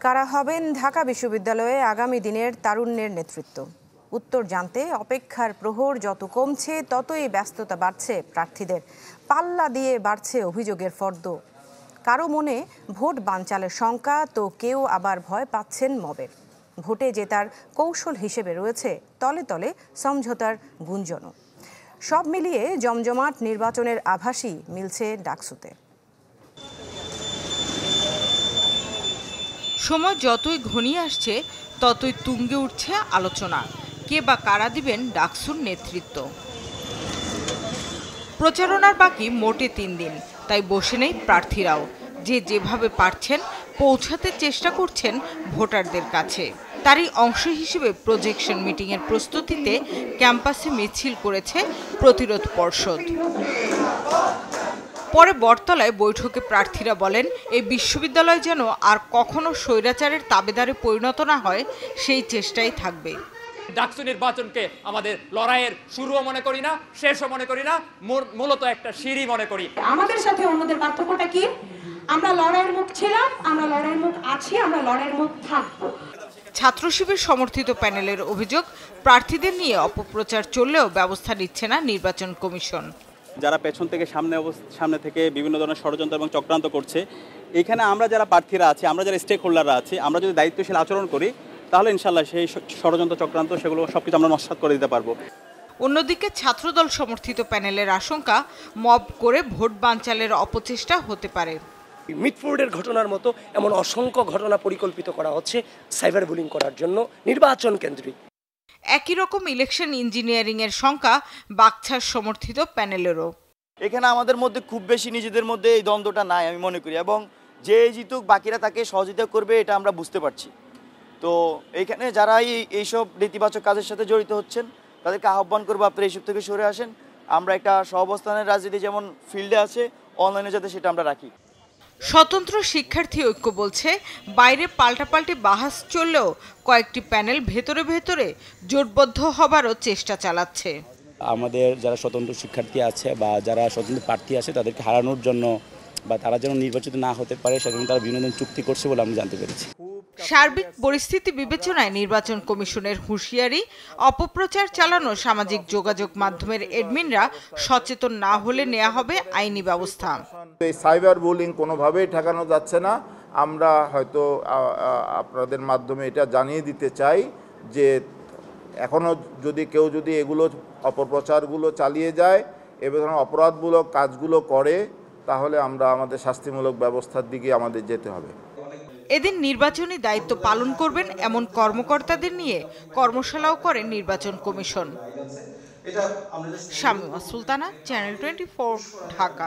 কারা হবেন ঢাকা বিশ্ববিদ্যালয়ে আগামী দিনের তারুণ্যের নেতৃত্ব? উত্তর জানতে অপেক্ষার প্রহর যত কমছে ততই ব্যস্ততা বাড়ছে প্রার্থীদের। পাল্লা দিয়ে বাড়ছে অভিযোগের ফর্দ। কারো মনে ভোট বানচালের শঙ্কা, তো কেউ আবার ভয় পাচ্ছেন মবের। ভোটে জেতার কৌশল হিসেবে রয়েছে তলে তলে সমঝোতার গুঞ্জনও। সব মিলিয়ে জমজমাট নির্বাচনের আভাসই মিলছে ডাকসুতে। সময় যতই ঘনিয়ে আসছে ততই তুঙ্গে উঠছে আলোচনা, কে বা কারা দিবেন ডাকসুর নেতৃত্ব। প্রচারণার বাকি মোটে 3 দিন, তাই বসে নেই প্রার্থীরাও। যে যেভাবে পারছেন পৌঁছাতে চেষ্টা করছেন ভোটারদের কাছে। তারই অংশ হিসেবে প্রজেকশন মিটিংয়ের প্রস্তুতিতে ক্যাম্পাসে মিছিল করেছে প্রতিরোধ পর্ষদ। পরে বটতলায় বৈঠকে প্রার্থীরা বলেন, এই বিশ্ববিদ্যালয় যেন আর কখনো স্বৈরাচারের তাবেদারে পরিণত না হয়, সেই চেষ্টাই থাকবে। ডাকসু নির্বাচনকে আমাদের লড়াইয়ের শুরুও মনে করি না, শেষও মনে করি না, মূলত একটা সিঁড়ি মনে করি। আমাদের সাথে অন্যদের পার্থক্যটা কি? আমরা লড়াইয়ের মুখ ছিলাম, আমরা লড়াইয়ের মুখ আছি, আমরা লড়াইয়ের মুখ থাকবো। ছাত্র শিবির সমর্থিত প্যানেলের অভিযোগ, প্রার্থীদের নিয়ে অপপ্রচার চললেও ব্যবস্থা নিচ্ছে না নির্বাচন কমিশন। যারা পেছন থেকে সামনে থেকে বিভিন্ন ধরনের ষড়যন্ত্র এবং চক্রান্ত করছে, এখানে আমরা যারা প্রার্থীরা আছি, আমরা যারা স্টেক হোল্ডাররা আছি, আমরা যদি দায়িত্বশীল আচরণ করি তাহলে ইনশাল্লাহ সেই ষড়যন্ত্র চক্রান্ত সেগুলো সবকিছু আমরা নস্যাৎ করে দিতে পারবো। অন্যদিকে ছাত্রদল সমর্থিত প্যানেলের আশঙ্কা, মব করে ভোট বানচালের অপচেষ্টা হতে পারে। মিটফোর্ডের ঘটনার মতো এমন অসংখ্য ঘটনা পরিকল্পিত করা হচ্ছে সাইবার বুলিং করার জন্য নির্বাচন কেন্দ্রিক। একই রকম ইলেকশন ইঞ্জিনিয়ারিং এর শঙ্কা বাকছার সমর্থিত প্যানেলেরও। এখানে আমাদের মধ্যে খুব বেশি নিজেদের মধ্যে এই দ্বন্দ্বটা নাই আমি মনে করি, এবং যে জিতুক বাকিরা তাকে সহযোগিতা করবে এটা আমরা বুঝতে পারছি। তো এইখানে যারা এইসব নেতিবাচক কাজের সাথে জড়িত হচ্ছেন তাদেরকে আহ্বান করবো, আপনারা এইসব থেকে সরে আসেন। আমরা একটা সহাবস্থানের রাজনীতি যেমন ফিল্ডে আছে, অনলাইনে যাতে সেটা আমরা রাখি। স্বতন্ত্র শিক্ষার্থী ঐক্য বলছে, বাইরে পাল্টাপাল্টি বাহাস চললেও কয়েকটি প্যানেল ভেতরে ভেতরে জোটবদ্ধ হবারও চেষ্টা চালাচ্ছে। আমাদের যারা স্বতন্ত্র শিক্ষার্থী আছে বা যারা স্বতন্ত্র প্রার্থী আছে তাদেরকে হারানোর জন্য বা তারা যেন নির্বাচিত না হতে পারে সেজন্য তারা বিভিন্ন চুক্তি করছে বলে আমরা জানতে পেরেছি। সার্বিক পরিস্থিতি বিবেচনায় নির্বাচন কমিশনের হুঁশিয়ারি, অপপ্রচার চালানো সামাজিক যোগাযোগ মাধ্যমের এডমিনরা সচেতন না হলে নেওয়া হবে আইনি ব্যবস্থা। এই সাইবার বুলিং কোনোভাবেই ঠেকানো যাচ্ছে না। আমরা হয়তো আপনাদের মাধ্যমে এটা জানিয়ে দিতে চাই যে এখনও কেউ যদি এগুলো অপপ্রচারগুলো চালিয়ে যায়, এ ধরনের অপরাধমূলক কাজগুলো করে, তাহলে আমরা আমাদের শাস্তিমূলক ব্যবস্থার দিকে আমাদের যেতে হবে। এদিন নির্বাচনী দায়িত্ব পালন করবেন এমন কর্মকর্তাদের নিয়ে কর্মশালাও করেন নির্বাচন কমিশন। শামিমা সুলতানা, চ্যানেল 24, ঢাকা।